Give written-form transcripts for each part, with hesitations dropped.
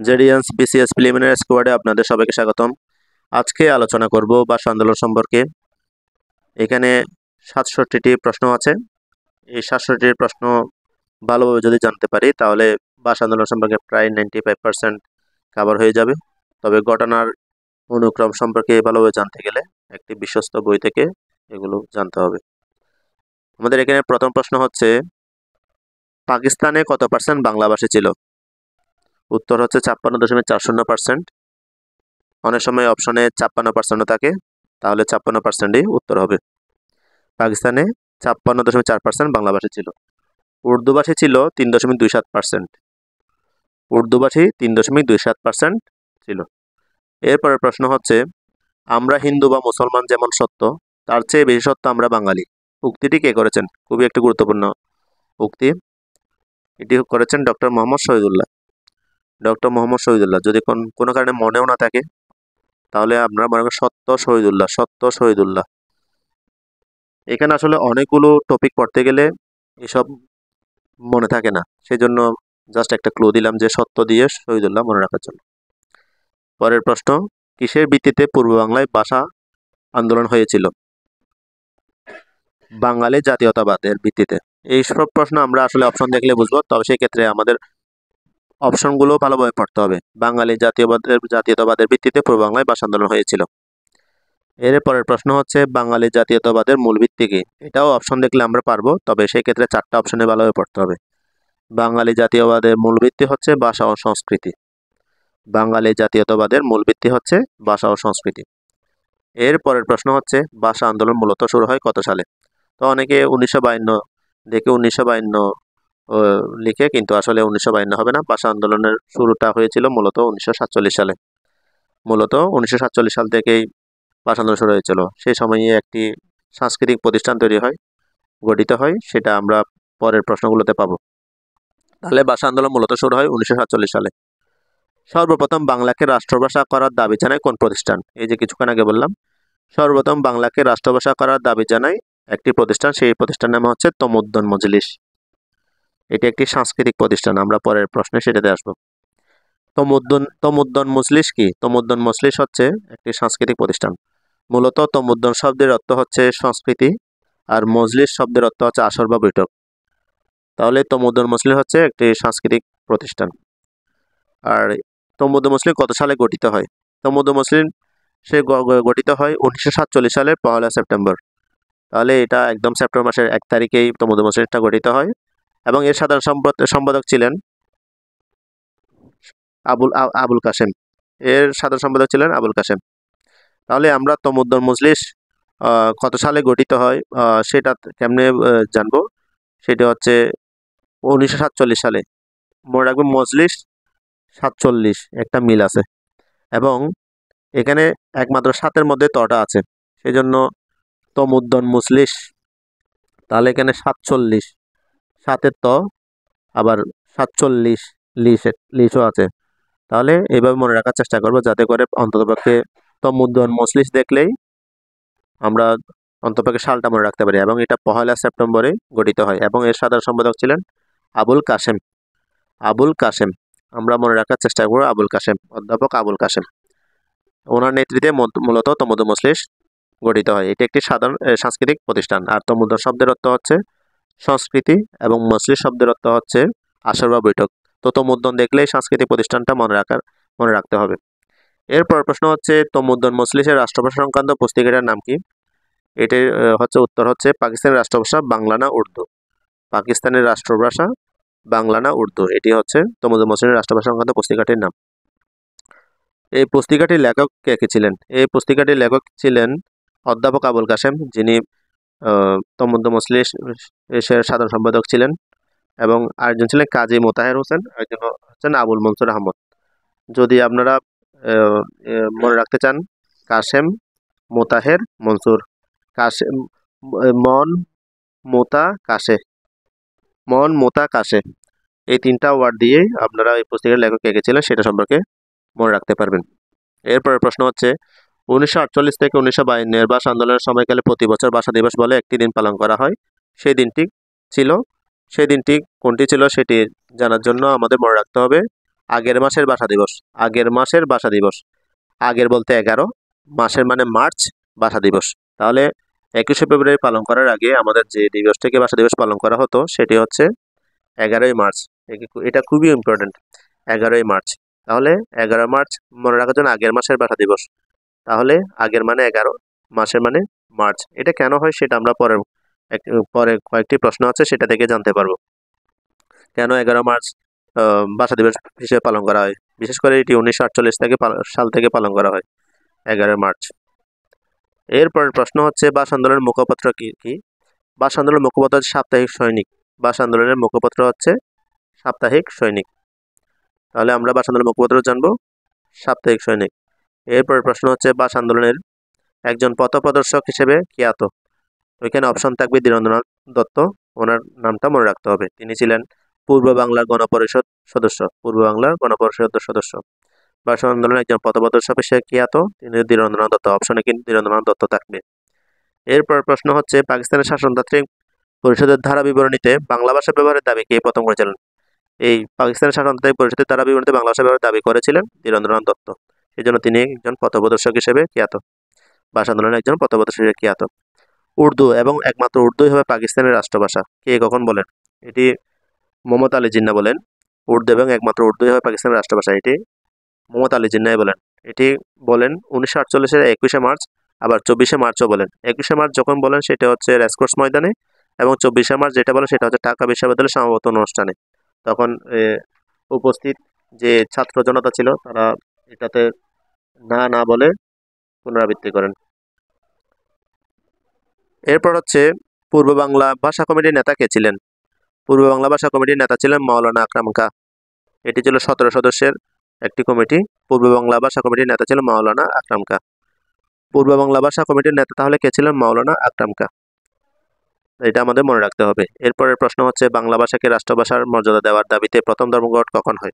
জেডিএন্স BCS preliminary স্কোয়াডে আপনাদের সবাইকে স্বাগতম। আজকে আলোচনা করব ভাষা আন্দোলন সম্পর্কে। এখানে 67টি প্রশ্ন আছে। এই 67টির প্রশ্ন ভালোভাবে যদি জানতে পারি তাহলে ভাষা আন্দোলন সম্পর্কে প্রায় 95% কভার হয়ে যাবে। তবে ঘটনার অনুক্রম সম্পর্কে ভালোভাবে জানতে গেলে একটি বিশ্বস্ত বই থেকে এগুলো জানতে হবে। আমাদের এখানে প্রথম প্রশ্ন হচ্ছে, পাকিস্তানে কত পার্সেন্ট বাংলাভাষী ছিল? উত্তর হচ্ছে 56.40%। অনেক সময় অপশনে 56% থাকে, তাহলে 56%ই উত্তর হবে। পাকিস্তানে 56.4% বাংলাভাষী ছিল। উর্দুভাষী ছিল 3.27%। উর্দুভাষী 3.27% ছিল। এরপরের প্রশ্ন হচ্ছে, আমরা হিন্দু বা মুসলমান যেমন সত্য, তার চেয়ে বেশি সত্য আমরা বাঙালি। উক্তিটি কে করেছেন? খুবই একটি গুরুত্বপূর্ণ উক্তি। এটি করেছেন ডক্টর মোহাম্মদ শহীদুল্লাহ। ডক্টর মোহাম্মদ শহীদুল্লাহ। যদি কোনো কারণে মনেও না থাকে তাহলে আপনারা মনে করেন সত্য শহীদুল্লাহ, সত্য শহীদুল্লাহ। এখানে আসলে অনেকগুলো টপিক পড়তে গেলে এসব মনে থাকে না, সেই জন্য জাস্ট একটা ক্লু দিলাম যে সত্য দিয়ে শহীদুল্লাহ মনে রাখার জন্য। পরের প্রশ্ন, কিসের ভিত্তিতে পূর্ব বাংলায় ভাষা আন্দোলন হয়েছিল? বাঙালি জাতীয়তাবাদের ভিত্তিতে। এই সব প্রশ্ন আমরা আসলে অপশন দেখলে বুঝবো, তবে সেই ক্ষেত্রে আমাদের অপশনগুলো ভালোভাবে পড়তে হবে। বাঙালি জাতীয়তাবাদের ভিত্তিতে পূর্ব বাংলায় ভাষা আন্দোলন হয়েছিল। এর পরের প্রশ্ন হচ্ছে, বাঙালি জাতীয়তাবাদের মূল ভিত্তি কি? এটাও অপশন দেখলে আমরা পারবো, তবে সেই ক্ষেত্রে 4টা অপশনে ভালোভাবে পড়তে হবে। বাঙালি জাতীয়তাবাদের মূল ভিত্তি হচ্ছে ভাষা ও সংস্কৃতি। বাঙালি জাতীয়তাবাদের মূল ভিত্তি হচ্ছে ভাষা ও সংস্কৃতি। এর পরের প্রশ্ন হচ্ছে, ভাষা আন্দোলন মূলত শুরু হয় কত সালে? তো অনেকে 1952 দেখে 1952 লিখে, কিন্তু আসলে 1952 হবে না। ভাষা আন্দোলনের শুরুটা হয়েছিল মূলত 1947 সালে। মূলত 1947 সাল থেকেই ভাষা আন্দোলন শুরু হয়েছিল। সেই সময়ে একটি সাংস্কৃতিক প্রতিষ্ঠান গঠিত হয়, সেটা আমরা পরের প্রশ্নগুলোতে পাবো। তাহলে ভাষা আন্দোলন মূলত শুরু হয় 1947 সালে। সর্বপ্রথম বাংলাকে রাষ্ট্রভাষা করার দাবি জানায় কোন প্রতিষ্ঠান? এই যে কিছুক্ষণ আগে বললাম, সর্বপ্রথম বাংলাকে রাষ্ট্রভাষা করার দাবি জানায় একটি প্রতিষ্ঠান, সেই প্রতিষ্ঠানের নাম হচ্ছে তমুদ্দুন মজলিস। এটি একটি সাংস্কৃতিক প্রতিষ্ঠান, আমরা পরের প্রশ্নে সেটাতে আসবো। তমুদ্দুন মজলিস কি? তমুদ্দুন মজলিস হচ্ছে একটি সাংস্কৃতিক প্রতিষ্ঠান। মূলত তমুদ্দুন শব্দের অর্থ হচ্ছে সংস্কৃতি, আর মজলিস শব্দের অর্থ হচ্ছে আসর বা বৈঠক। তাহলে তমুদ্দুন মজলিস হচ্ছে একটি সাংস্কৃতিক প্রতিষ্ঠান। আর তমুদ্দুন মজলিস কত সালে গঠিত হয়? তমুদ্দুন মজলিস গঠিত হয় 1947 সালের 1 সেপ্টেম্বর। তাহলে এটা একদম সেপ্টেম্বর মাসের 1 তারিখেই তমুদ্দুন মজলিসটা গঠিত হয়, এবং এর সাধারণ সম্পাদক ছিলেন আবুল কাসেম। এর সাধারণ সম্পাদক ছিলেন আবুল কাসেম। তাহলে আমরা তমুদ্দুন মজলিস কত সালে গঠিত হয় সেটা কেমনে জানবো? সেটা হচ্ছে 1947 সালে। মনে রাখবেন, মজলিস 47 একটা মিল আছে, এবং এখানে একমাত্র 7-এর মধ্যে তটা আছে, সেই জন্য তমুদ্দুন মজলিস। তাহলে এখানে 47, 7-এর ত, আবার 47 লিসও আছে। তাহলে এইভাবে মনে রাখার চেষ্টা করবো, যাতে করে অন্ততপক্ষে তমুদ্দুন মজলিস দেখলেই আমরা অন্ততপক্ষে সালটা মনে রাখতে পারি। এবং এটা 1 সেপ্টেম্বরে গঠিত হয়, এবং এর সাধারণ সম্পাদক ছিলেন আবুল কাসেম। আবুল কাসেম আমরা মনে রাখার চেষ্টা করবো, আবুল কাসেম, অধ্যাপক আবুল কাসেম। ওনার নেতৃত্বে মূলত তমুদ্দুন মজলিস গঠিত হয়। এটি একটি সাধারণ সাংস্কৃতিক প্রতিষ্ঠান। আর তমুদ্দুন শব্দের অর্থ হচ্ছে সংস্কৃতি, এবং মজলিস শব্দের অর্থ হচ্ছে আসর বা বৈঠক। তো তমুদ্দুন দেখলেই সাংস্কৃতিক প্রতিষ্ঠানটা মনে রাখতে হবে। এরপর প্রশ্ন হচ্ছে, তমুদ্দুন মজলিসের রাষ্ট্রভাষা সংক্রান্ত পুস্তিকাটার নাম কি? এটির উত্তর হচ্ছে, পাকিস্তানের রাষ্ট্রভাষা বাংলা না উর্দু। পাকিস্তানের রাষ্ট্রভাষা বাংলা না উর্দু, এটি হচ্ছে তমুদ্দুন মজলিসের রাষ্ট্রভাষা সংক্রান্ত পুস্তিকাটির নাম। এই পুস্তিকাটির লেখক কে ছিলেন? এই পুস্তিকাটির লেখক ছিলেন অধ্যাপক আবুল কাসেম, যিনি তমুদ্দুন মজলিসের সাধারণ সম্পাদক ছিলেন, এবং আরেকজন ছিলেন কাজী মোতাহের হোসেন, একজন হচ্ছেন আবুল মনসুর আহমদ। যদি আপনারা মনে রাখতে চান, কাসেম, মোতাহের, মনসুর। কাসেম মন মোতা কাসে, এই 3টা ওয়ার্ড দিয়ে আপনারা এই পুস্তিকার লেখক কে ছিলেন সেটা সম্পর্কে মনে রাখতে পারবেন। এরপরের প্রশ্ন হচ্ছে, 1948 থেকে 1952 ভাষা আন্দোলনের সময়কালে প্রতি বছর ভাষা দিবস বলে একটি দিন পালন করা হয়। সেই দিনটি কোনটি ছিল সেটি জানার জন্য আমাদের মনে রাখতে হবে আগের মাসের ভাষা দিবস, আগের মাসের ভাষা দিবস। আগের বলতে 11, মাসের মানে মার্চ, ভাষা দিবস। তাহলে 21শে ফেব্রুয়ারি পালন করার আগে আমাদের যে দিবসটাকে ভাষা দিবস পালন করা হতো সেটি হচ্ছে 11ই মার্চ। এটা খুবই ইম্পর্টেন্ট, 11ই মার্চ। তাহলে 11 মার্চ মনে রাখার জন্য আগের মাসের ভাষা দিবস। তাহলে আগের মানে 11, মাসের মানে মার্চ। এটা কেন হয় সেটা আমরা পরে কয়েকটি প্রশ্ন আছে সেটা থেকে জানতে পারবো। কেন 11 মার্চ ভাষা দিবস হিসেবে পালন করা হয়? বিশেষ করে এটি 1948 সাল থেকে পালন করা হয় 11 মার্চ। এরপরের প্রশ্ন হচ্ছে ভাষা আন্দোলনের মুখপত্র কি? ভাষা আন্দোলনের মুখপত্র হচ্ছে সাপ্তাহিক সৈনিক। ভাষা আন্দোলনের মুখপত্র হচ্ছে সাপ্তাহিক সৈনিক। তাহলে আমরা ভাষা আন্দোলনের মুখপত্র জানবো, সাপ্তাহিক সৈনিক। এরপরের প্রশ্ন হচ্ছে ভাষা আন্দোলনের একজন পথপ্রদর্শক হিসেবে খ্যাত। ওইখানে অপশন থাকবে ধীরেন্দ্রনাথ দত্ত, ওনার নামটা মনে রাখতে হবে। তিনি ছিলেন পূর্ব বাংলার গণপরিষদ সদস্য, পূর্ব বাংলার গণপরিষদের সদস্য। ভাষা আন্দোলনের একজন পথপ্রদর্শক হিসেবে খ্যাত, তিনি ধীরেন্দ্রনাথ দত্ত। অপশনে কিন্তু ধীরেন্দ্রনাথ দত্ত থাকবে। এরপর প্রশ্ন হচ্ছে পাকিস্তানের শাসনতান্ত্রিক পরিষদের ধারা বিবরণীতে বাংলা ভাষা ব্যবহারের দাবি কে প্রথম করেছিলেন? এই পাকিস্তানের শাসনতান্ত্রিক পরিষদের ধারা বিবরণীতে বাংলা ভাষা ব্যবহারের দাবি করেছিলেন ধীরেন্দ্রনাথ দত্ত। সেই জন্য তিনি একজন পথপ্রদর্শক হিসেবে খ্যাত, ভাষা আন্দোলনের একজন পথপ্রদর্শক হিসেবে খ্যাত। উর্দু এবং একমাত্র উর্দুই হবে পাকিস্তানের রাষ্ট্রভাষা, কে কখন বলেন? এটি মোহাম্মদ আলী জিন্নাহ বলেন। উর্দু এবং একমাত্র উর্দুই হবে পাকিস্তানের রাষ্ট্রভাষা, এটি মোহাম্মদ আলী জিন্নাহ বলেন। এটি বলেন 1948-এর 21শে মার্চ, আবার 24শে মার্চও বলেন। 21শে মার্চ যখন বলেন সেটা হচ্ছে রেসকোর্স ময়দানে, এবং 24শে মার্চ যেটা বলেন সেটা হচ্ছে ঢাকা বিশ্ববিদ্যালয়ের সমাবর্তন অনুষ্ঠানে। তখন উপস্থিত যে ছাত্র জনতা ছিল তারা এটাতে না বলে পুনরাবৃত্তি করেন। এরপর হচ্ছে পূর্ব বাংলা ভাষা কমিটির নেতা কে ছিলেন? পূর্ব বাংলা ভাষা কমিটির নেতা ছিলেন মাওলানা আকরাম খাঁ। এটি ছিল 17 সদস্যের একটি কমিটি। পূর্ব বাংলা ভাষা কমিটির নেতা ছিল মাওলানা আকরাম খাঁ। পূর্ব বাংলা ভাষা কমিটির নেতা তাহলে কে ছিলেন? মাওলানা আকরাম খাঁ। এটা আমাদের মনে রাখতে হবে। এরপরের প্রশ্ন হচ্ছে বাংলা ভাষাকে রাষ্ট্রভাষার মর্যাদা দেওয়ার দাবিতে প্রথম ধর্মঘট কখন হয়?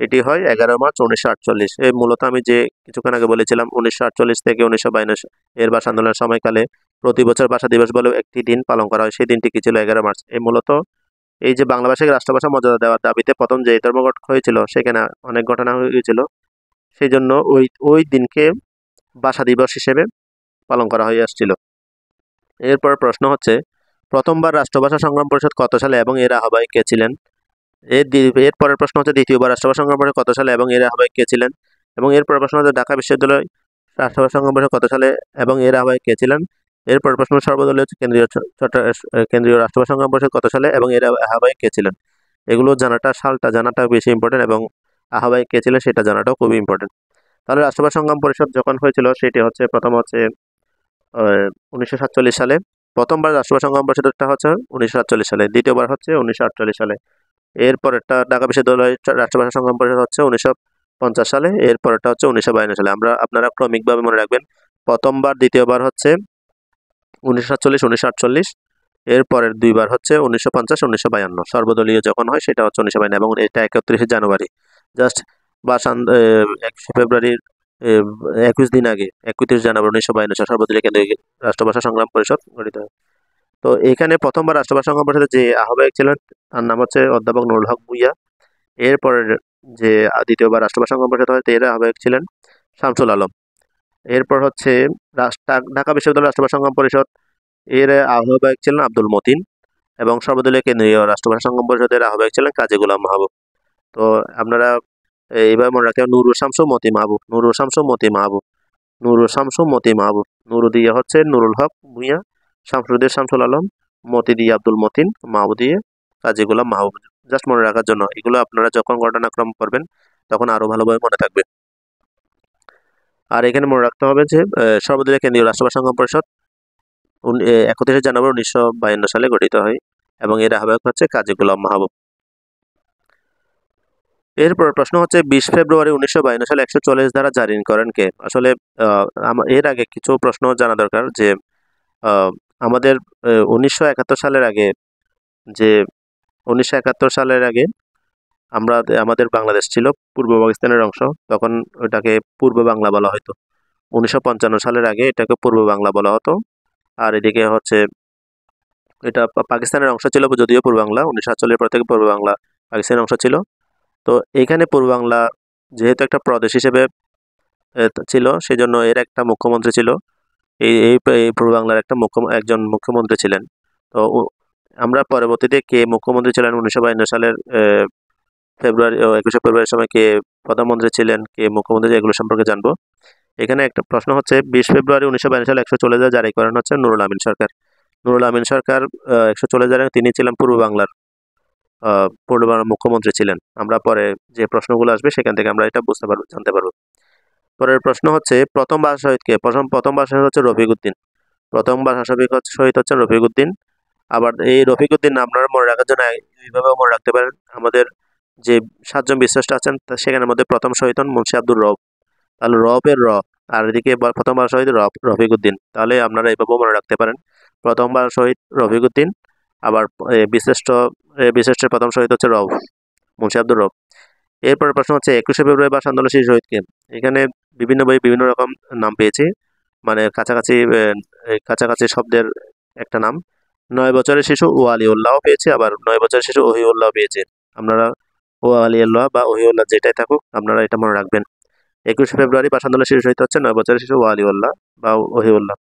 এটি হয় 11 মার্চ 1948। এই মূলত আমি যে কিছুক্ষণ আগে বলেছিলাম 1948 থেকে 1952 এর ভাষা আন্দোলনের সময়কালে প্রতি বছর ভাষা দিবস বলেও একটি দিন পালন করা হয়। সেই দিনটি কি ছিল? 11 মার্চ। এই মূলত এই যে বাংলা ভাষাকে রাষ্ট্রভাষা মর্যাদা দেওয়ার দাবিতে প্রথম যে ধর্মঘট হয়েছিল সেখানে অনেক ঘটনা হয়েছিল, সেই জন্য ওই দিনকে ভাষা দিবস হিসেবে পালন করা হয়ে আসছিল। এরপর প্রশ্ন হচ্ছে প্রথমবার রাষ্ট্রভাষা সংগ্রাম পরিষদ কত সালে এবং এর আহ্বায়ক কে ছিলেন? এরপরের প্রশ্ন হচ্ছে দ্বিতীয়বার রাষ্ট্রভাষা সংগ্রাম পরিষদ কত সালে এবং এর আহ্বায়ক কে ছিলেন? এবং এরপরের প্রশ্ন হচ্ছে ঢাকা বিশ্ববিদ্যালয় রাষ্ট্রভাষা সংগ্রাম পরিষদ কত সালে এবং এর আহ্বায়ক কে ছিলেন? এরপরের প্রশ্ন সর্বদলীয় কেন্দ্রীয় রাষ্ট্রভাষা সংগ্রাম পরিষদ কত সালে এবং এর আহ্বায়ক কে ছিলেন? এগুলো সালটা জানাটা বেশি ইম্পর্টেন্ট, এবং আহ্বায়ক কে ছিলেন সেটা জানাটাও খুবই ইম্পর্টেন্ট। তাহলে রাষ্ট্রভাষা সংগ্রাম পরিষদ যখন হয়েছিল সেটি হচ্ছে প্রথম হচ্ছে 1947 সালে। প্রথমবার রাষ্ট্রভাষা সংগ্রাম পরিষদটা হচ্ছে 1947 সালে, দ্বিতীয়বার হচ্ছে 1948 সালে। এরপরেরটা ঢাকা বিশ্ববিদ্যালয় রাষ্ট্রভাষা সংগ্রাম পরিষদ হচ্ছে 1950 সালে। এরপরেরটা হচ্ছে 1952 সালে। আপনারা ক্রমিকভাবে মনে রাখবেন, প্রথমবার দ্বিতীয়বার হচ্ছে 1947, 1948, এরপরের দুইবার হচ্ছে 1950, 1952। সর্বদলীয় যখন হয় সেটা হচ্ছে 1952, এবং এটা 31শে জানুয়ারি, জাস্ট 21শে ফেব্রুয়ারির 21 দিন আগে 31 জানুয়ারি 1952 সালে সর্বদলীয় কেন্দ্রীয় রাষ্ট্রভাষা সংগ্রাম পরিষদ গঠিত হয়। তো এখানে প্রথমবার রাষ্ট্রভাষা সংগ্রাম পরিষদের যে আহ্বায়ক ছিলেন তার নাম হচ্ছে অধ্যাপক নুরুল হক ভূঁইয়া। এরপরের যে দ্বিতীয়বার রাষ্ট্রভাষা সংগ্রাম পরিষদ হয় এর আহ্বায়ক ছিলেন শামসুল আলম। এরপর হচ্ছে ঢাকা বিশ্ববিদ্যালয় রাষ্ট্রভাষা সংগ্রাম পরিষদ এর আহ্বায়ক ছিলেন আব্দুল মতিন, এবং সর্বদলীয় কেন্দ্রীয় রাষ্ট্রভাষা সংগ্রাম পরিষদের আহ্বায়ক ছিলেন কাজী গোলাম মাহবুব। তো আপনারা এইভাবে মনে রাখেন, নুরুল শামসু মতি মাহবুব, নুরুল শামসু মতি মাহবুব, নুরুল শামসু মতি মাহবুব। নুরু দিয়ে হচ্ছে নুরুল হক ভূঁইয়া, শামসুদ্দিন শামসুল আলম, মতি দিয়ে আব্দুল মতিন, মাহবুব দিয়ে কাজী গোলাম মাহবুব। জাস্ট মনে রাখার জন্য, এগুলো আপনারা যখন ঘটনাক্রম করবেন তখন আরো ভালোভাবে মনে থাকবে। আর এখানে মনে রাখতে হবে যে সর্বদলীয় কেন্দ্রীয় রাষ্ট্রভাষা সংগ্রাম পরিষদ 31শে জানুয়ারি 1952 সালে গঠিত হয়, এবং এর আহ্বায়ক হচ্ছে কাজী গোলাম মাহবুব। এরপর প্রশ্ন হচ্ছে 20 ফেব্রুয়ারি 1952 সালে 144 ধারা জারি করেন কে? আসলে এর আগে কিছু প্রশ্ন জানা দরকার যে আমাদের 1971 সালের আগে, যে 1971 সালের আগে আমাদের বাংলাদেশ ছিল পূর্ব পাকিস্তানের অংশ, তখন ওটাকে পূর্ব বাংলা বলা হতো। 1955 সালের আগে এটাকে পূর্ব বাংলা বলা হতো। আর এদিকে হচ্ছে এটা পাকিস্তানের অংশ ছিল যদিও পূর্ব বাংলা, 1947 পর থেকে পূর্ব বাংলা পাকিস্তানের অংশ ছিল। তো এখানে পূর্ব বাংলা যেহেতু একটা প্রদেশ হিসেবে ছিল, সেজন্য এর একটা মুখ্যমন্ত্রী ছিল। এই পূর্ব বাংলার একজন মুখ্যমন্ত্রী ছিলেন। তো আমরা পরবর্তীতে কে মুখ্যমন্ত্রী ছিলেন 1952 সালের ফেব্রুয়ারি 21শে ফেব্রুয়ারির সময় কে প্রধানমন্ত্রী ছিলেন, কে মুখ্যমন্ত্রী, এগুলো সম্পর্কে জানবো। এখানে একটা প্রশ্ন হচ্ছে 20 ফেব্রুয়ারি 1952 সালে 100 চলে যায় জারি করেন হচ্ছে নুরুল আমিন সরকার। নুরুল আমিন সরকার 100 চলে যায়, তিনি ছিলেন পূর্ব বাংলার মুখ্যমন্ত্রী ছিলেন। আমরা পরে যে প্রশ্নগুলো আসবে সেখান থেকে আমরা এটা বুঝতে পারবো, জানতে পারবো। পরের প্রশ্ন হচ্ছে প্রথম ভাষা শহীদকে। প্রথম ভাষা শহীদ হচ্ছে রফিকুদ্দিন। প্রথম ভাষা শহীদ হচ্ছে রফিকুদ্দিন। আবার এই রফিকুদ্দিন আপনারা মনে রাখার জন্য এইভাবে মনে রাখতে পারেন, আমাদের যে 7জন বীরশ্রেষ্ঠ আছেন সেখানের মধ্যে প্রথম শহীদ হন মুন্সি আব্দুর রব। তাহলে রবের র, আর এদিকে প্রথম ভাষা শহীদ রফিকুদ্দিন। তাহলে আপনারা এইভাবে মনে রাখতে পারেন, প্রথম ভাষা শহীদ রফিকুদ্দিন, আবার বীরশ্রেষ্ঠের প্রথম শহীদ হচ্ছে রব, মুন্সি আব্দুর রব। এরপরে প্রশ্ন হচ্ছে 21শে ফেব্রুয়ারি ভাষা আন্দোলন শিশু শহীদকে। এখানে বিভিন্ন বই বিভিন্ন রকম নাম পেয়েছি, মানে কাছাকাছি শব্দের একটা নাম। 9 বছরের শিশু ওয়ালিউল্লাহ পেয়েছি, আবার 9 বছরের শিশু ওহিউল্লাহ পেয়েছি। আপনারা ওয়ালিউল্লাহ বা ওহিউল্লাহ যেটাই থাকুক আপনারা এটা মনে রাখবেন। 21শে ফেব্রুয়ারি ভাষা আন্দোলন শিশু শহীদ হচ্ছে 9 বছরের শিশু ওয়ালিউল্লাহ বা ওহিউল্লাহ।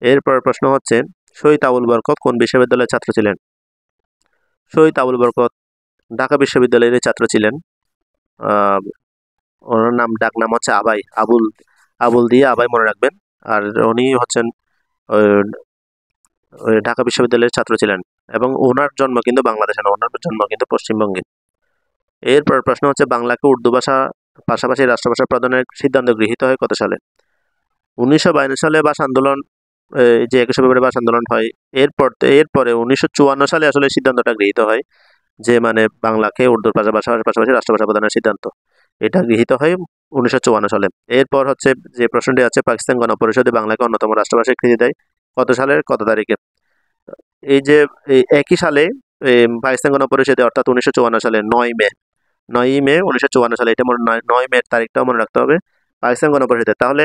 এরপর প্রশ্ন হচ্ছে শহীদ আবুল বরকত কোন বিশ্ববিদ্যালয়ের ছাত্র ছিলেন? শহীদ আবুল বরকত ঢাকা বিশ্ববিদ্যালয়ের ছাত্র ছিলেন। ওনার ডাক নাম হচ্ছে আবাই, আবুল দিয়ে আবাই মনে রাখবেন। আর উনি হচ্ছেন ঢাকা বিশ্ববিদ্যালয়ের ছাত্র ছিলেন, এবং ওনার জন্ম কিন্তু বাংলাদেশে না, ওনার জন্ম কিন্তু পশ্চিমবঙ্গে। এরপর প্রশ্ন হচ্ছে বাংলাকে উর্দু ভাষা পাশাপাশি রাষ্ট্রভাষা প্রদানের সিদ্ধান্ত গৃহীত হয় কত সালে? 1952 সালে ভাষা আন্দোলন, যে 21শে ফেব্রুয়ারি ভাষা আন্দোলন হয়, এরপরে 1954 সালে আসলে সিদ্ধান্তটা গৃহীত হয়, যে মানে বাংলাকে উর্দুর পাশাপাশি রাষ্ট্রভাষা প্রদানের সিদ্ধান্ত, এটা গৃহীত হয় 1954 সালে। এরপর হচ্ছে যে প্রশ্নটি আছে পাকিস্তান গণপরিষদে বাংলাকে অন্যতম রাষ্ট্রভাষা স্বীকৃতি দেয় কত সালের কত তারিখে? এই যে একই সালে পাকিস্তান গণপরিষদে, অর্থাৎ 1954 সালে 9ই মে 1954 সালে, এটা 9 মে তারিখটাও মনে রাখতে হবে, পাকিস্তান গণপরিষদে। তাহলে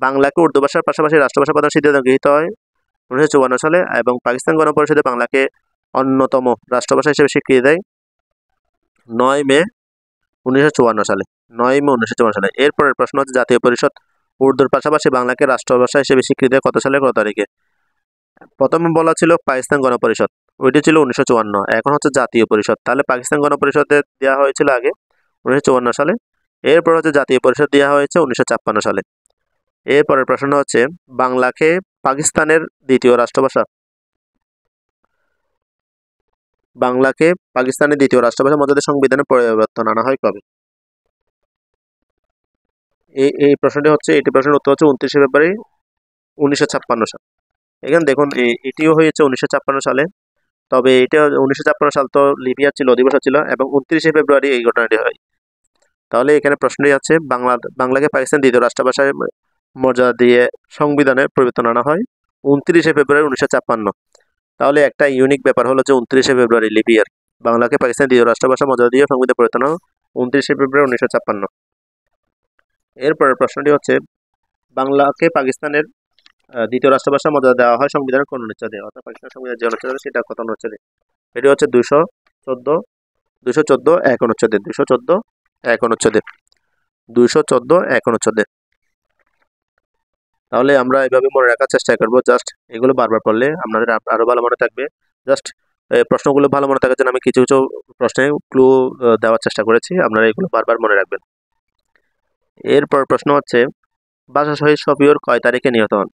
বাংলাকে উর্দু ভাষার পাশাপাশি রাষ্ট্রভাষা প্রদানের সিদ্ধান্ত গৃহীত হয় 1954 সালে, এবং পাকিস্তান গণপরিষদে বাংলাকে অন্যতম রাষ্ট্রভাষা হিসেবে স্বীকৃতি দেয় 9 মে 1954 সালে। 9 মে 1954 সালে। এরপরের প্রশ্ন হচ্ছে জাতীয় পরিষদ উর্দুর পাশাপাশি বাংলাকে রাষ্ট্রভাষা হিসেবে স্বীকৃতি দেয় কত সালে কত তারিখে? প্রথমে বলা ছিল পাকিস্তান গণপরিষদ, ওইটি ছিল 1954, এখন হচ্ছে জাতীয় পরিষদ। তাহলে পাকিস্তান গণপরিষদে দেওয়া হয়েছিল আগে 1954 সালে, এরপর হচ্ছে জাতীয় পরিষদ দেওয়া হয়েছে 1956 সালে। এরপরের প্রশ্ন হচ্ছে বাংলাকে পাকিস্তানের দ্বিতীয় রাষ্ট্রভাষা। বাংলাকে পাকিস্তানের দ্বিতীয় রাষ্ট্রভাষা মর্যাদা সংবিধানে পরিবর্তন আনা হয় কবে? এই প্রশ্নটি হচ্ছে, এটি প্রশ্নের উত্তর হচ্ছে 29শে ফেব্রুয়ারি 1956 সাল। এখানে দেখুন এটিও হয়েছে 1956 সালে, তবে এটা 1956 সাল তো লিবিয়ার অধিবাসী ছিল, এবং 29শে ফেব্রুয়ারি এই ঘটনাটি হয়। তাহলে এখানে প্রশ্নটি আছে বাংলাকে পাকিস্তান দ্বিতীয় রাষ্ট্রভাষায় মর্যাদা দিয়ে সংবিধানের পরিবর্তন আনা হয় 29শে ফেব্রুয়ারি 1956। তাহলে একটা ইউনিক ব্যাপার হলো যে 29শে ফেব্রুয়ারি লিবিয়ার বাংলাকে পাকিস্তান দ্বিতীয় রাষ্ট্রভাষা মর্যাদা দিয়ে সংবিধান পরিবর্তন 29শে ফেব্রুয়ারি 1956। এরপরের প্রশ্নটি হচ্ছে বাংলাকে পাকিস্তানের দ্বিতীয় রাষ্ট্রভাষা মর্যাদা দেওয়া হয় সংবিধানের কোন অনুচ্ছেদে? অর্থাৎ পাকিস্তান সংবিধানের যে অনুচ্ছেদ আছে সেটা কত অনুচ্ছেদে? এটি হচ্ছে 214 1 অনুচ্ছেদে। 214 1 অনুচ্ছেদে। তাহলে আমরা এভাবে মনে রাখার চেষ্টা করবো, জাস্ট এগুলো বারবার পড়লে আপনাদের আরো ভালো মনে থাকবে। জাস্ট প্রশ্নগুলো ভালো মনে থাকার জন্য আমি কিছু কিছু প্রশ্নে ক্লু দেওয়ার চেষ্টা করেছি, আপনারা এগুলো বারবার মনে রাখবেন। এরপর প্রশ্ন হচ্ছে ভাষা শহীদ শফিউর কয় তারিখে নিহত হন?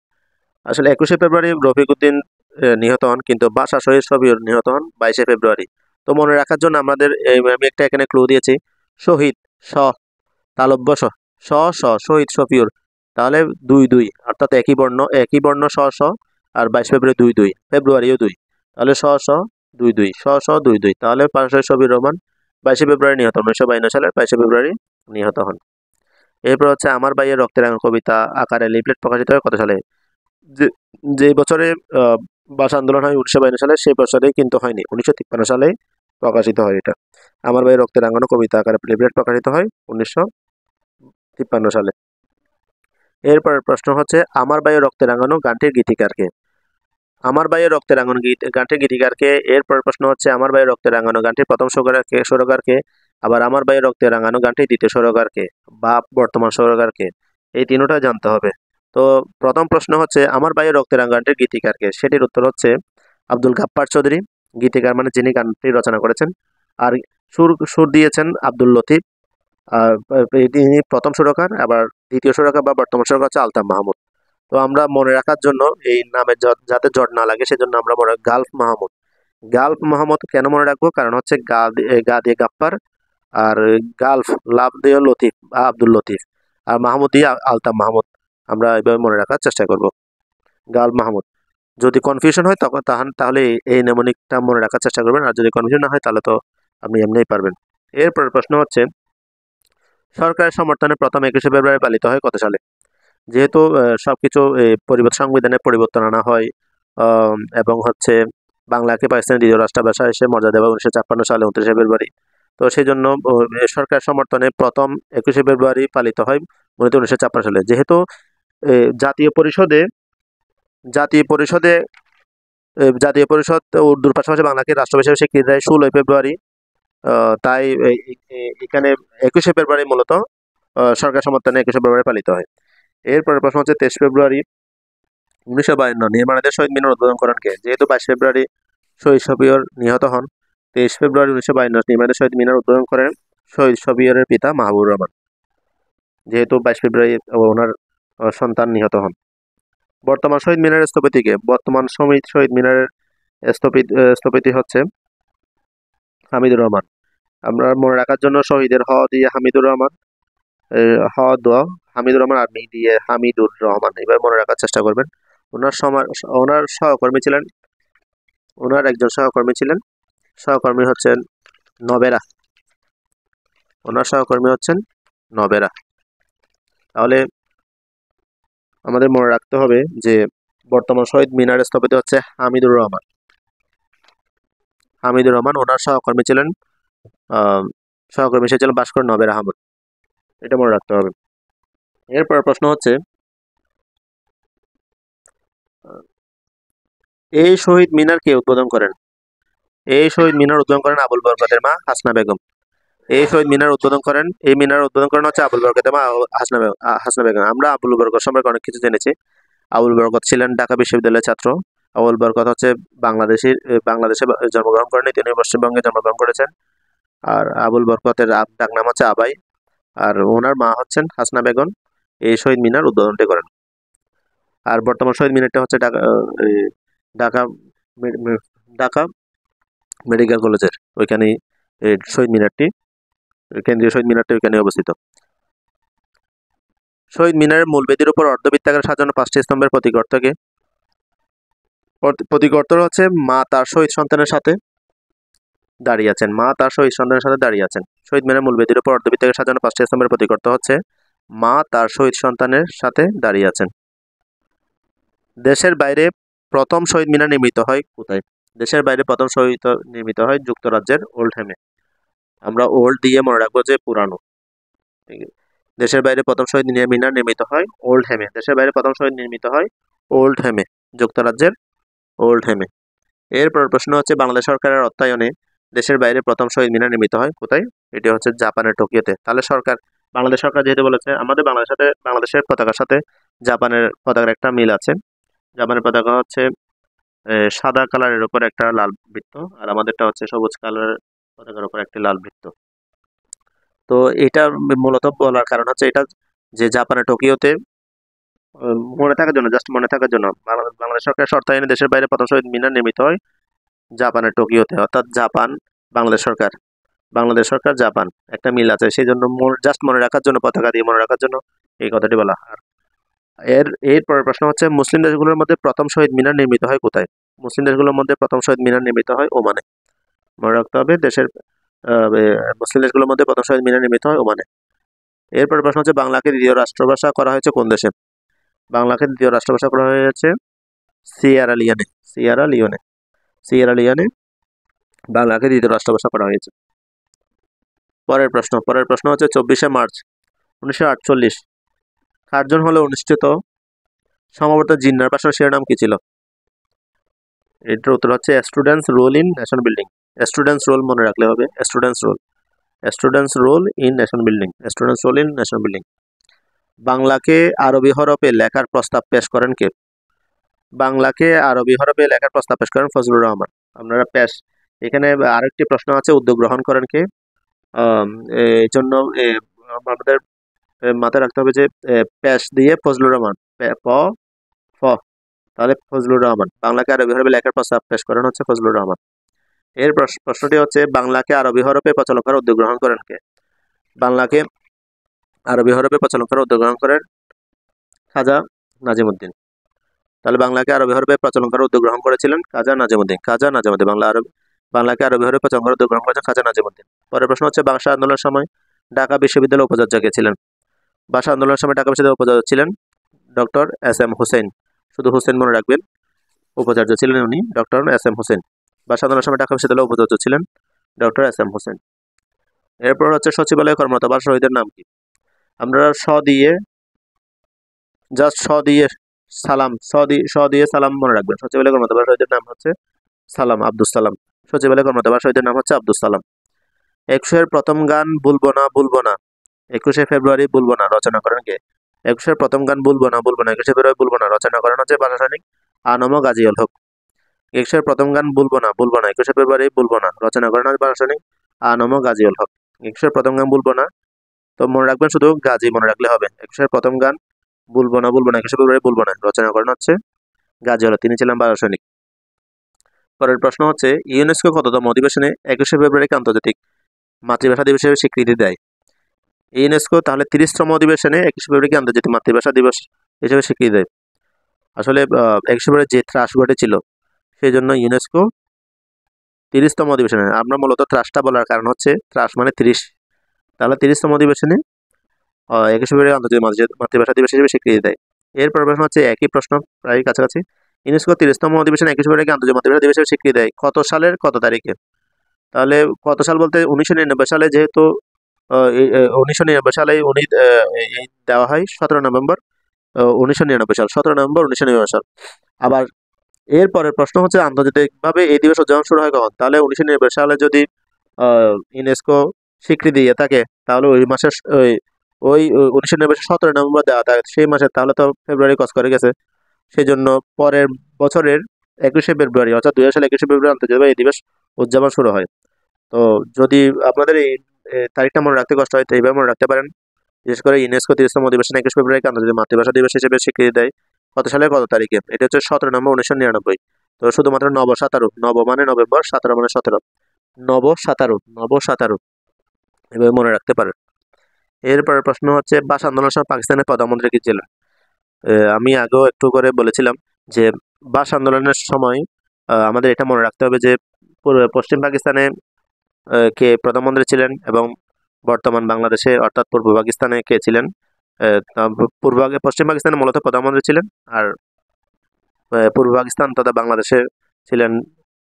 আসলে 21শে ফেব্রুয়ারি রফিকুদ্দিন নিহত হন, কিন্তু ভাষা শহীদ শফিউর নিহত হন 22শে ফেব্রুয়ারি। তো মনে রাখার জন্য আমাদের আমি একটা এখানে ক্লু দিয়েছি, শহীদ স তালব্য শহীদ শফিউর, তাহলে 2-2, অর্থাৎ একই বর্ণ স আর 22 ফেব্রুয়ারি 2-2, ফেব্রুয়ারিও 2, তাহলে স 2-2, স 2-2। তাহলে ভাষা শহীদ শফিউর রহমান 22শে ফেব্রুয়ারি নিহত, 1952 সালের 22শে ফেব্রুয়ারি নিহত হন। এরপর হচ্ছে আমার ভাইয়ের রক্তের রাঙা কবিতা আকারে লিফলেট প্রকাশিত হয় কত সালে? যে বছরে ভাষা আন্দোলন হয় 1952 সালে, সেই বছরে কিন্তু হয়নি, 1953 সালে প্রকাশিত হয় এটা। আমার ভাই রক্তে রাঙানো কবিতা আকারে লিফলেট প্রকাশিত হয় 1953 সালে। এরপর প্রশ্ন হচ্ছে আমার ভাইয়ের রক্তে রাঙানো গানটির গীতিকারকে। আমার ভাইয়ের রক্তে রাঙানো গানটির গীতিকারকে। এরপর প্রশ্ন হচ্ছে আমার ভাইয়ের রক্তে রাঙানো গানটির প্রথম সুরকারকে। আবার আমার ভাইয়ের রক্তে রাঙানো গানটি দ্বিতীয় সুরকারকে বা বর্তমান সুরকারকে, এই তিনটা জানতে হবে। তো প্রথম প্রশ্ন হচ্ছে আমার ভাইয়ের রক্তে রাঙা গানটির গীতিকারকে, সেটির উত্তর হচ্ছে আব্দুল গাফ্ফার চৌধুরী। গীতিকার মানে যিনি গানটি রচনা করেছেন। আর সুর সুর দিয়েছেন আব্দুল লতিফ। আর তিনি প্রথম সুরকার, আবার দ্বিতীয় সুরকার বা বর্তমান সুরকার হচ্ছে আলতাফ মাহমুদ। তো আমরা মনে রাখার জন্য এই নামে যাতে জট না লাগে সেজন্য আমরা মনে গালফ মাহমুদ। গালফ মাহমুদ কেন মনে রাখবো? কারণ হচ্ছে গা দিয়ে গাপ্পার, আর গালফ লাভ দিয়ে লতিফ বা আব্দুল লতিফ, আর মাহমুদ দিয়ে আলতাফ মাহমুদ। আমরা এভাবে মনে রাখার চেষ্টা করব, গালফ মাহমুদ। যদি কনফিউশন হয় তখন তাহলে এই নেমোনিকটা মনে রাখার চেষ্টা করবেন, আর যদি কনফিউশন না হয় তাহলে তো আপনি এমনিই পারবেন। এরপর প্রশ্ন হচ্ছে সরকারের সমর্থনে প্রথম 21শে ফেব্রুয়ারি পালিত হয় কত সালে? যেহেতু সবকিছু সংবিধানে পরিবর্তন আনা হয়, এবং হচ্ছে বাংলাকে পাকিস্তানের দ্বিতীয় রাষ্ট্রভাষা হিসেবে মর্যাদা দেওয়া 1956 সালে 29শে ফেব্রুয়ারি। তো সেই জন্য সরকার সমর্থনে প্রথম 21শে ফেব্রুয়ারি পালিত হয় মূলত 1956 সালে। যেহেতু জাতীয় পরিষদে জাতীয় পরিষদে জাতীয় পরিষদ উর্দুর পাশাপাশি বাংলাকে রাষ্ট্রভাষা হিসেবে স্বীকৃতি দেয় 16 ফেব্রুয়ারি। তাই এখানে 21শে ফেব্রুয়ারি মূলত সরকার সমর্থনে 21শে ফেব্রুয়ারি পালিত হয়। এরপরের প্রশ্ন হচ্ছে 23 ফেব্রুয়ারি 1952 নির্মাণাধীন শহীদ মিনার উদ্বোধন করেন কে? যেহেতু 22 ফেব্রুয়ারি শহীদ শফিউর নিহত হন, 23 ফেব্রুয়ারি 1952 নির্মাণাধীন শহীদ মিনার উদ্বোধন করেন শহীদ শফিউরের পিতা মাহবুবুর রহমান। যেহেতু 22 ফেব্রুয়ারি ওনার সন্তান নিহত হন। বর্তমান শহীদ মিনারের স্থপতি কে? বর্তমান শহীদ মিনারের স্থপতি হচ্ছে হামিদুর রহমান। আমরা মনে রাখার জন্য শহীদের হ দিয়ে হামিদুর রহমান, হ দ হামিদুর রহমান, আর মি দিয়ে হামিদুর রহমান, এবার মনে রাখার চেষ্টা করবেন। ওনার সহকর্মী ছিলেন, ওনার একজন সহকর্মী হচ্ছেন নবেরা। ওনার সহকর্মী হচ্ছেন নবেরা। তাহলে আমাদের মনে রাখতে হবে যে বর্তমান শহীদ মিনারের স্থপতি হচ্ছে হামিদুর রহমান। ওনার সহকর্মী ছিলেন ভাস্কর নবের আহমদ। এটা মনে রাখতে হবে। এরপর প্রশ্ন হচ্ছে এই শহীদ মিনার কে উদ্বোধন করেন? এই শহীদ মিনার উদ্বোধন করেন আবুল বরকতের মা হাসনা বেগম। এই মিনার উদ্বোধন করেন হচ্ছে আবুল বরকতের মা হাসনা বেগম। আমরা আবুল বরকত সম্পর্কে অনেক কিছু জেনেছি। আবুল বরকত ছিলেন ঢাকা বিশ্ববিদ্যালয়ের ছাত্র। আবুল বরকত হচ্ছে বাংলাদেশে জন্মগ্রহণ করেন, তিনি পশ্চিমবঙ্গে জন্মগ্রহণ করেছেন। আর আবুল বরকতের ডাক নাম হচ্ছে আবাই, আর ওনার মা হচ্ছেন হাসনা বেগম। এই শহীদ মিনার উদ্বোধনটি করেন। আর বর্তমান শহীদ মিনারটা হচ্ছে ঢাকা ঢাকা মেডিকেল কলেজের ওইখানে শহীদ মিনারটি, কেন্দ্রীয় শহীদ মিনারটি ওইখানে অবস্থিত। শহীদ মিনারের মূল বেদির উপর অর্ধবৃত্তাকারে সাজানো 5টি স্তম্ভের প্রতীকর্তাকে? প্রতীকর্তা হচ্ছে মা তার শহীদ সন্তানের সাথে দাঁড়িয়ে আছেন। শহীদ মিনারের মূল বেদির উপর অর্ধবৃত্তাকারে সাজানো 5টি স্তম্ভের প্রতীকর্তা হচ্ছে মা তার শহীদ সন্তানের সাথে দাঁড়িয়ে আছেন। দেশের বাইরে প্রথম শহীদ মিনার নির্মিত হয় কোথায়? দেশের বাইরে প্রথম শহীদ নির্মিত হয় যুক্তরাজ্যের ওল্ডহ্যামে। আমরা ওল্ড দিয়ে মনে রাখবো যে পুরানো। দেশের বাইরে প্রথম শহীদ মিনার নির্মিত হয় ওল্ডহ্যামে। দেশের বাইরে প্রথম শহীদ নির্মিত হয় ওল্ডহ্যামে, যুক্তরাজ্যের ওল্ডহ্যামে। এরপর প্রশ্ন হচ্ছে বাংলাদেশ সরকারের অর্থায়নে দেশের বাইরে প্রথম শহীদ মিনার নির্মিত হয় কোথায়? এটি হচ্ছে জাপানের টোকিওতে। তাহলে বাংলাদেশ সরকার যেহেতু বলেছে, আমাদের বাংলাদেশের পতাকার সাথে জাপানের পতাকার একটা মিল আছে। জাপানের পতাকা হচ্ছে সাদা কালারের উপর একটা লাল বৃত্ত, আর আমাদেরটা হচ্ছে সবুজ কালারের পতাকার উপর একটি লাল বৃত্ত। তো এটা মূলত বলার কারণ হচ্ছে এটা যে জাপানের টোকিওতে, মনে থাকার জন্য বাংলাদেশ সরকার অর্থায়নে দেশের বাইরে প্রথম শহীদ মিনার নির্মিত হয় জাপানের টোকিওতে। অর্থাৎ জাপান বাংলাদেশ সরকার জাপান একটা মিল আছে, সেই জন্য জাস্ট মনে রাখার জন্য, পতাকা দিয়ে মনে রাখার জন্য এই কথাটি বলা। এরপরের প্রশ্ন হচ্ছে মুসলিম দেশগুলোর মধ্যে প্রথম শহীদ মিনার নির্মিত হয় কোথায়? মুসলিম দেশগুলোর মধ্যে প্রথম শহীদ মিনার নির্মিত হয় ওমানে। মনে রাখতে হবে মুসলিম দেশগুলোর মধ্যে প্রথম শহীদ মিনার নির্মিত হয় ওমানে। এরপর প্রশ্ন হচ্ছে বাংলাকে দ্বিতীয় রাষ্ট্রভাষা করা হয়েছে কোন দেশে? বাংলাকে দ্বিতীয় রাষ্ট্রভাষা করা হয়েছে সিয়েরা লিওনে বাংলাকে দ্বিতীয় রাষ্ট্রভাষা করা হয়েছে। পরের প্রশ্ন হচ্ছে 24শে মার্চ 1948 কার্জন হলে অনুষ্ঠিত সমাবর্ত জিন্নার ভাষণের শিরোনাম কি ছিল? এটার উত্তর হচ্ছে students role in nation building. Students role মনে রাখলে হবে, students role. Students role in nation building, students role in nation building. বাংলাকে আরবি হরফে লেখার প্রস্তাব পেশ করেন কে? বাংলাকে আরবি হরফে লেখার প্রস্তাব পেশ করেন ফজলুর রহমান। আপনারা পেশ, এখানে আরেকটি প্রশ্ন আছে, উদ্যোগ গ্রহণ করেন কে? এই জন্য আমাদের মাথায় রাখতে হবে যে পেশ দিয়ে ফজলুর রহমান, প ফ, তাহলে ফজলুর রহমান। বাংলাকে আরবি হরফে লেখার প্রস্তাব পেশ করেন হচ্ছে ফজলুর রহমান। এর প্রশ্নটি হচ্ছে বাংলাকে আরবি হরফে প্রচলন করার উদ্যোগ গ্রহণ করেন কে? বাংলাকে আরবি হরফে প্রচলন করার উদ্যোগ গ্রহণ করেন খাজা নাজিমুদ্দিন। তাহলে বাংলাকে আরবি হরফে প্রচলন করার উদ্যোগ গ্রহণ করেছিলেন খাজা নাজিমুদ্দিন। খাজা নাজিমুদ্দিন বাংলাকে আরবি হরফে প্রচলন করার উদ্যোগ গ্রহণ করেছেন খাজা নাজিমুদ্দিন। পরের প্রশ্ন হচ্ছে ভাষা আন্দোলনের সময় ঢাকা বিশ্ববিদ্যালয়ের উপাচার্য কে ছিলেন? ভাষা আন্দোলনের সময় ঢাকা বিশ্ববিদ্যালয়ের উপাচার্য ছিলেন ডক্টর এস এম হুসেন। শুধু হুসেন মনে রাখবেন, উপাচার্য ছিলেন উনি ডক্টর এস এম হুসেন। ভাষা আন্দোলনের সময় ঢাকা বিশ্ববিদ্যালয়ের উপাচার্য ছিলেন ডক্টর এস এম হুসেন। এরপর হচ্ছে সচিবালয়ে কর্মরত বা শহীদের নাম কি? আমরা স দিয়ে, জাস্ট স দিয়ে সালাম, স দিয়ে সালাম মনে রাখবেন। সচিবালয়ে কর্মরত বা শহীদের নাম হচ্ছে সালাম, আব্দুস সালাম। সচিবালয়ে কর্মরত বা শহীদের নাম হচ্ছে আব্দুস সালাম। 21-এর প্রথম গান ভুলবো না ভুলবো না, 21শে ফেব্রুয়ারি ভুলবো না রচনা করেন কে? 21-এর প্রথম গান ভুলবো না ভুলবো না, 21শে ফেব্রুয়ারি ভুলবো না রচনা করেন হচ্ছে ভাষা সৈনিক আনম গাজীউল হক। 21-এর প্রথম গান ভুলবো না ভুলবো না, 21শে ফেব্রুয়ারি ভুলবো না রচনা করেন হচ্ছে ভাষা সৈনিক আনম গাজীউল হক। 21-এর প্রথম গান ভুলবো না, তো মনে রাখবেন শুধু গাজী মনে রাখলে হবে। 21-এর প্রথম গান ভুলবো না ভুলবো না, 21শে ফেব্রুয়ারি ভুলবো না রচনা করেন হচ্ছে গাজী হল, তিনি ছিলেন ভাষা সৈনিক। পরের প্রশ্ন হচ্ছে ইউনেস্কো কততম অধিবেশনে 21শে ফেব্রুয়ারিকে আন্তর্জাতিক মাতৃভাষা দিবস হিসেবে স্বীকৃতি দেয়? ইউনেস্কো তাহলে 30তম অধিবেশনে 21শে ফেব্রুয়ারিকে আন্তর্জাতিক মাতৃভাষা দিবস হিসেবে স্বীকৃতি দেয়। আসলে 21শে ফেব্রুয়ারি যে ত্রাস ঘটেছিল সেই জন্য ইউনেস্কো 30তম অধিবেশনে, আমরা মূলত ত্রাসটা বলার কারণ হচ্ছে ত্রাস মানে 30, তাহলে 30তম অধিবেশনে 21শে ফেব্রুয়ারি আন্তর্জাতিক মাতৃভাষা দিবস হিসেবে স্বীকৃতি দেয়। এরপর প্রশ্ন হচ্ছে একই প্রশ্ন প্রায় কাছাকাছি, ইউনেস্কো 30তম অধিবেশনে 21শে ফেব্রুয়ারিকে আন্তর্জাতিক মাতৃভাষা দিবস হিসেবে স্বীকৃতি দেয় কত সালের কত তারিখে? তাহলে কত সাল বলতে 1999 সালে, যেহেতু 1999 সালে উনি এই দেওয়া হয় 17 নভেম্বর 1999 সাল, 17 নভেম্বর 1999 সাল। আবার এরপরের প্রশ্ন হচ্ছে আন্তর্জাতিকভাবে এই দিবস উদযাপন শুরু হয় কখন? তাহলে 1999 সালে যদি ইউনেস্কো স্বীকৃতি দিয়ে থাকে তাহলে ওই মাসে ওই 1999 17 নভেম্বর দেওয়া থাকে, সেই মাসে, তাহলে তো ফেব্রুয়ারি কস করে গেছে। সেই জন্য পরের বছরের 21শে ফেব্রুয়ারি অর্থাৎ 2000 সালে 21শে ফেব্রুয়ারি আন্তর্জাতিক এই দিবস উদযাপন শুরু হয়। তো যদি আপনাদের এই তারিখটা মনে রাখতে কষ্ট হয় তো এইভাবে মনে রাখতে পারেন। বিশেষ করে ইউনেস্কো 30তম অধিবেশনে 21 ফেব্রুয়ারিকে আন্তর্জাতিক মাতৃভাষা দিবস হিসেবে স্বীকৃতি দেয় কত সালের কত তারিখে? এটা হচ্ছে 17 নভেম্বর 1999। তো শুধুমাত্র নব 17, নব মানে নভেম্বর, 17 মানে 17, নব 17 এভাবে মনে রাখতে পারেন। এরপরের প্রশ্ন হচ্ছে ভাষা আন্দোলনের সময় পাকিস্তানের প্রধানমন্ত্রী কি ছিলেন? আমি আগেও একটু করে বলেছিলাম যে ভাষা আন্দোলনের সময় আমাদের এটা মনে রাখতে হবে যে পশ্চিম পাকিস্তানে কে প্রধানমন্ত্রী ছিলেন এবং বর্তমান বাংলাদেশে অর্থাৎ পূর্ব পাকিস্তানে কে ছিলেন? পশ্চিম পাকিস্তানে মূলত প্রধানমন্ত্রী ছিলেন, আর পূর্ব পাকিস্তান তথা বাংলাদেশে ছিলেন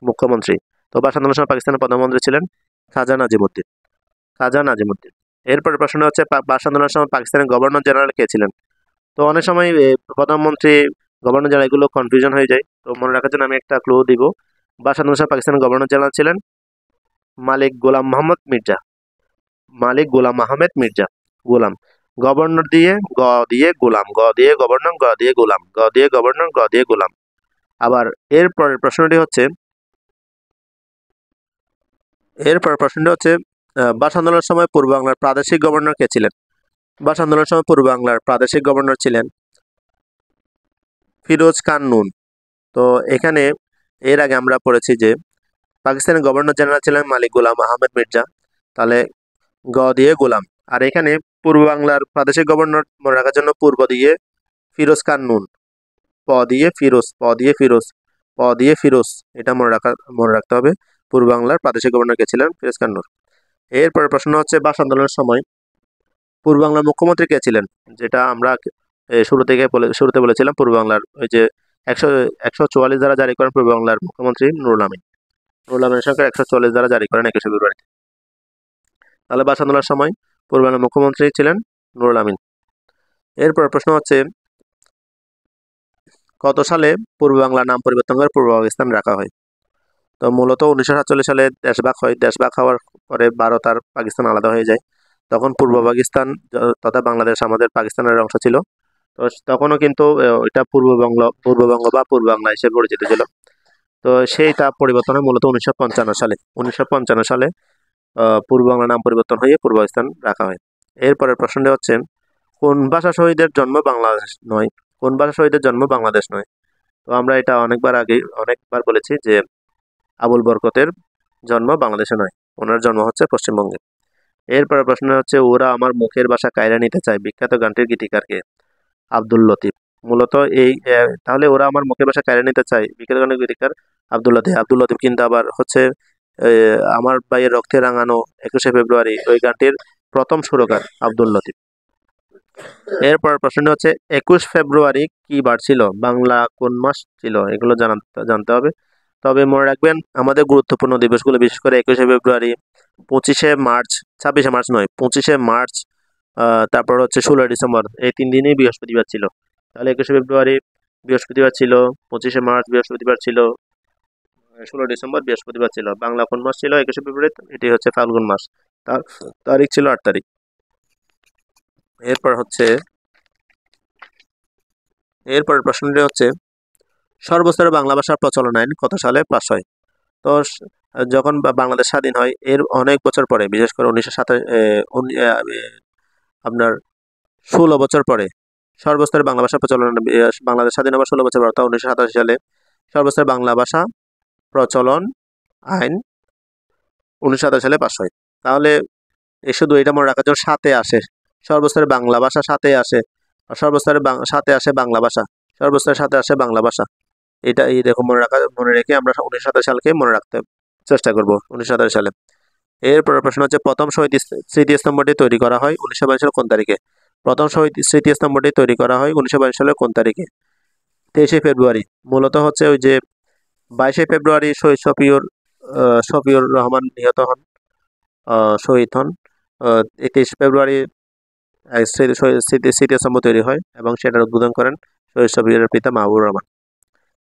মুখ্যমন্ত্রী। তো ভাষা আন্দোলনের সময় পাকিস্তানের প্রধানমন্ত্রী ছিলেন খাজা নাজিমুদ্দিন। খাজা নাজিমুদ্দিন। এরপরে প্রশ্ন হচ্ছে ভাষা আন্দোলনের সময় পাকিস্তানের গভর্নর জেনারেল কে ছিলেন? তো অনেক সময় প্রধানমন্ত্রী গভর্নর জেনারেল এগুলো কনফিউশন হয়ে যায়, তো মনে রাখার জন্য আমি একটা ক্লু দিব। ভাষা আন্দোলনের সময় পাকিস্তানের গভর্নর জেনারেল ছিলেন মালিক গোলাম মোহাম্মদ মির্জা। মালিক গোলাম আহমেদ মির্জা। গোলাম, গভর্নর দিয়ে গ দিয়ে গোলাম, গ দিয়ে গভর্নর, গ দিয়ে গোলাম, গ দিয়ে গভর্নর, গ দিয়ে গোলাম। আবার এরপরের প্রশ্নটি হচ্ছে ভাষা আন্দোলনের সময় পূর্ব বাংলার প্রাদেশিক গভর্নর কে ছিলেন? ভাষা আন্দোলনের সময় পূর্ব বাংলার প্রাদেশিক গভর্নর ছিলেন ফিরোজ খান নুন। তো এখানে এর আগে আমরা পড়েছি যে পাকিস্তানের গভর্নর জেনারেল ছিলেন মালিক গোলাম আহমেদ মির্জা, তাহলে গ দিয়ে গোলাম। আর এখানে পূর্ব বাংলার প্রাদেশিক গভর্নর মনে রাখার জন্য পূর্ব দিয়ে ফিরোজ খান নুন, প দিয়ে ফিরোজ, প দিয়ে ফিরোজ, প দিয়ে ফিরোজ, এটা মনে রাখতে হবে। পূর্ব বাংলার প্রাদেশিক গভর্নর কে ছিলেন ফিরোজ খান নুন। এরপরে প্রশ্ন হচ্ছে ভাষা আন্দোলনের সময় পূর্ব বাংলার মুখ্যমন্ত্রী কে ছিলেন? যেটা আমরা শুরুতে বলেছিলাম, পূর্ব বাংলার ওই যে 144 ধারা জারি করেন পূর্ব বাংলার মুখ্যমন্ত্রী নুরুল আমিন। নুরুল আমিনের সরকার 144 ধারা জারি করেন 21শে ফেব্রুয়ারি। তাহলে ভাষা আন্দোলনের সময় পূর্ব বাংলার মুখ্যমন্ত্রী ছিলেন নুরুল আমিন। এরপর প্রশ্ন হচ্ছে কত সালে পূর্ব বাংলার নাম পরিবর্তন করে পূর্ব পাকিস্তান রাখা হয়? তো মূলত 1947 সালে দেশভাগ হয়। দেশভাগ হওয়ার পরে ভারত আর পাকিস্তান আলাদা হয়ে যায়। তখন পূর্ব পাকিস্তান তথা বাংলাদেশ আমাদের পাকিস্তানের অংশ ছিল। তো তখনও কিন্তু এটা পূর্ববঙ্গ বা পূর্ব বাংলা হিসেবে পরিচিত ছিল। তো সেইটা পরিবর্তন হয় মূলত 1955 সালে। 1955 সালে পূর্ব বাংলা নাম পরিবর্তন হয়ে পূর্ব পাকিস্তান রাখা হয়। এরপরের প্রশ্নটি হচ্ছে, কোন ভাষা শহীদের জন্ম বাংলাদেশ নয়? কোন ভাষা শহীদের জন্ম বাংলাদেশ নয়? তো আমরা এটা অনেকবার বলেছি যে আবুল বরকতের জন্ম বাংলাদেশে নয়, ওনার জন্ম হচ্ছে পশ্চিমবঙ্গে। এরপরের প্রশ্ন হচ্ছে, ওরা আমার মুখের ভাষা কায়রা নিতে চায় বিখ্যাত গানটির গীতিকার কে? আব্দুল লতিফ। মূলত তাহলে ওরা আমার মুখের ভাষা কায়রা নিতে চায় বিখ্যাত গানের গীতিকার আব্দুল লতিফ। আব্দুল লতিফ কিন্তু আবার হচ্ছে আমার ভাইয়ের রক্তে রাঙানো 21শে ফেব্রুয়ারি ওই গানটির প্রথম সুরকার আব্দুল লতিফ। এরপর প্রশ্নটি হচ্ছে, 21 ফেব্রুয়ারি কি বার ছিল? বাংলা কোন মাস ছিল? এগুলো জানতে হবে। তবে মনে রাখবেন আমাদের গুরুত্বপূর্ণ দিবসগুলো, বিশেষ করে 21শে ফেব্রুয়ারি, 25শে মার্চ, 26শে মার্চ নয়, 25শে মার্চ, তারপর হচ্ছে 16 ডিসেম্বর, এই 3 দিনই বৃহস্পতিবার ছিল। তাহলে 21শে ফেব্রুয়ারি বৃহস্পতিবার ছিল, 25শে মার্চ বৃহস্পতিবার ছিল, 16 ডিসেম্বর বৃহস্পতিবার ছিল। বাংলা কোন মাস ছিল 21শে ফেব্রুয়ারি? এটি হচ্ছে ফাল্গুন মাস। তার তারিখ ছিল 8 তারিখ। এরপরের প্রশ্নটি হচ্ছে, সর্বস্তরে বাংলা ভাষার প্রচলন আইন কত সালে পাস হয়? তো যখন বাংলাদেশ স্বাধীন হয় এর অনেক বছর পরে, বিশেষ করে আপনার 16 বছর পরে সর্বস্তরে বাংলা ভাষা প্রচলন, বাংলাদেশ স্বাধীন হওয়ার 16 বছর পর অর্থাৎ 1987 সালে সর্বস্তরে বাংলা ভাষা প্রচলন আইন 1987 সালে পাস হয়। তাহলে শুধু এটা মনে রাখার জন্য সাথে আসে, সর্বস্তরে বাংলা ভাষা সাথে আসে, সর্বস্তরে সাথে আসে বাংলা ভাষা, সর্বস্তরের সাথে আসে বাংলা ভাষা। এটা এইরকম মনে রেখে আমরা 1927 সালকে মনে রাখতে চেষ্টা করব। 1927 সালে। এরপর প্রশ্ন হচ্ছে, প্রথম শহীদ স্মৃতিস্তম্ভটি তৈরি করা হয় 1922 সালে কোন তারিখে? প্রথম শহীদ স্মৃতিস্তম্ভটি তৈরি করা হয় 1922 সালে কোন তারিখে? 23শে ফেব্রুয়ারি। মূলত হচ্ছে ওই যে 22শে ফেব্রুয়ারি শহীদ শফিউর রহমান নিহত হন, শহীদ হন। 23 ফেব্রুয়ারি স্মৃতিস্তম্ভ তৈরি হয় এবং সেটার উদ্বোধন করেন শহীদ শফিউরের পিতা মাহবুবুর রহমান।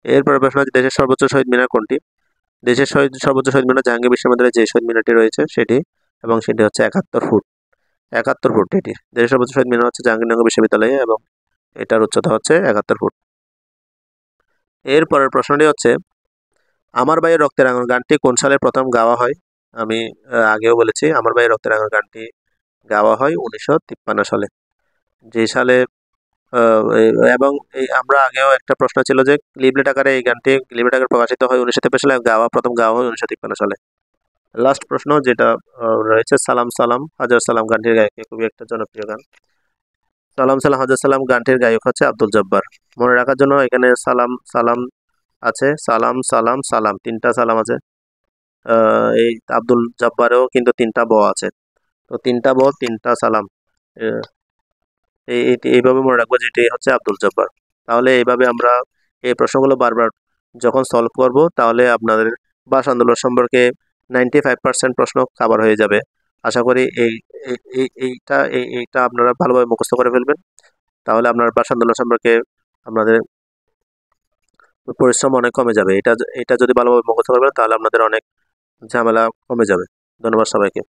এরপরে প্রশ্ন হচ্ছে, দেশের সর্বোচ্চ শহীদ মিনার কোনটি? দেশের সর্বোচ্চ শহীদ মিনার জাহাঙ্গীর বিশ্ববিদ্যালয়ে যে শহীদ মিনারটি রয়েছে সেটি, এবং সেটি হচ্ছে 71 ফুট। 71 ফুট এটি। দেশের সর্বোচ্চ শহীদ মিনার হচ্ছে জাহাঙ্গীরনগর বিশ্ববিদ্যালয়ে এবং এটার উচ্চতা হচ্ছে 71 ফুট। এরপরের প্রশ্নটি হচ্ছে, আমার ভাইয়ের রক্তের আঙুর গানটি কোন সালে প্রথম গাওয়া হয়? আমি আগেও বলেছি আমার ভাইয়ের রক্তের আঙুর গানটি গাওয়া হয় 1953 সালে। যে সালে এবং আমরা আগেও একটা প্রশ্ন ছিল যে লিফলেট আকারে এই গানটি লিফলেট আকারে প্রকাশিত হয় 1953 সালে, প্রথম গাওয়া হয় 1953 সালে। লাস্ট প্রশ্ন যেটা রয়েছে, সালাম সালাম হাজার সালাম গানটির গায়ক, খুবই একটা জনপ্রিয় গান। সালাম সালাম হাজার সালাম গানটির গায়ক হচ্ছে আব্দুল জব্বার। মনে রাখার জন্য এখানে সালাম সালাম আছে, সালাম সালাম সালাম, 3টা সালাম আছে। এই আব্দুল জব্বারেও কিন্তু 3টা ব আছে। তো 3টা ব 3টা সালাম, এইভাবে মনে রাখবো যে এটি হচ্ছে আব্দুল জব্বার। তাহলে এইভাবে আমরা এই প্রশ্নগুলো বারবার যখন সলভ করব তাহলে আপনাদের ভাষা আন্দোলন সম্পর্কে 95% প্রশ্ন কভার হয়ে যাবে। আশা করি এইটা আপনারা ভালোভাবে মুখস্থ করে ফেলবেন। তাহলে আপনার ভাষা আন্দোলন সম্পর্কে আপনাদের পরিশ্রম অনেক কমে যাবে। এটা যদি ভালোভাবে মুখস্থ করবেন তাহলে আপনাদের অনেক ঝামেলা কমে যাবে। ধন্যবাদ সবাইকে।